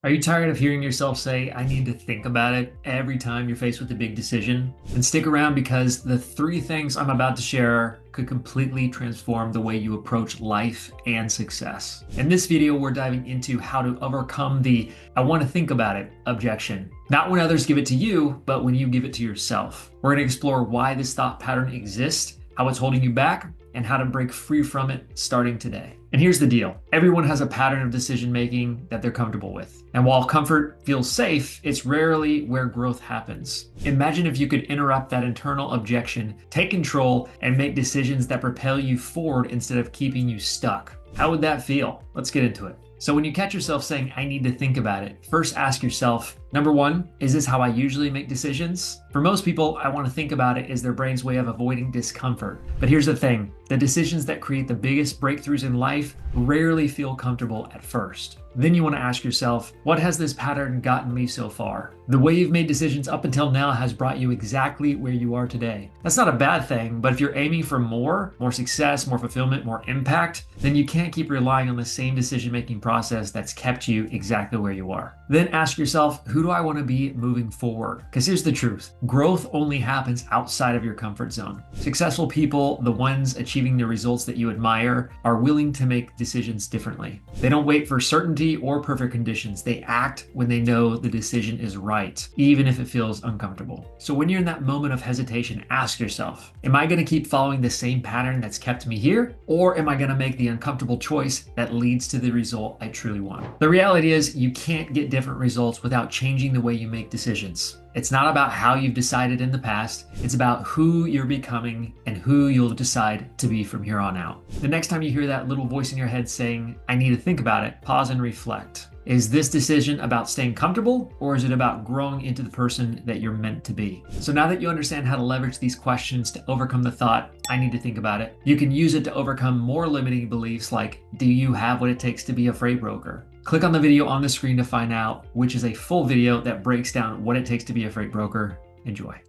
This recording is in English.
Are you tired of hearing yourself say, I need to think about it every time you're faced with a big decision? Then stick around because the three things I'm about to share could completely transform the way you approach life and success. In this video, we're diving into how to overcome the I want to think about it objection. Not when others give it to you, but when you give it to yourself. We're going to explore why this thought pattern exists, how it's holding you back, and how to break free from it starting today. And here's the deal. Everyone has a pattern of decision making that they're comfortable with. And while comfort feels safe, it's rarely where growth happens. Imagine if you could interrupt that internal objection, take control, and make decisions that propel you forward instead of keeping you stuck. How would that feel? Let's get into it. So when you catch yourself saying, I need to think about it, first ask yourself, number one, is this how I usually make decisions? For most people, I want to think about it is their brain's way of avoiding discomfort. But here's the thing, the decisions that create the biggest breakthroughs in life rarely feel comfortable at first. Then you want to ask yourself, what has this pattern gotten me so far? The way you've made decisions up until now has brought you exactly where you are today. That's not a bad thing, but if you're aiming for more success, more fulfillment, more impact, then you can't keep relying on the same decision-making process that's kept you exactly where you are. Then ask yourself, who do I want to be moving forward? Because here's the truth. Growth only happens outside of your comfort zone. Successful people, the ones achieving the results that you admire, are willing to make decisions differently. They don't wait for certainty or perfect conditions. They act when they know the decision is right, even if it feels uncomfortable. So when you're in that moment of hesitation, ask yourself, am I going to keep following the same pattern that's kept me here? Or am I going to make the uncomfortable choice that leads to the result I truly want? The reality is you can't get different results without changing the way you make decisions. It's not about how you've decided in the past. It's about who you're becoming and who you'll decide to be from here on out. The next time you hear that little voice in your head saying, I need to think about it, pause and reflect. Is this decision about staying comfortable, or is it about growing into the person that you're meant to be? So now that you understand how to leverage these questions to overcome the thought, I need to think about it, you can use it to overcome more limiting beliefs like, do you have what it takes to be a freight broker? Click on the video on the screen to find out, which is a full video that breaks down what it takes to be a freight broker. Enjoy.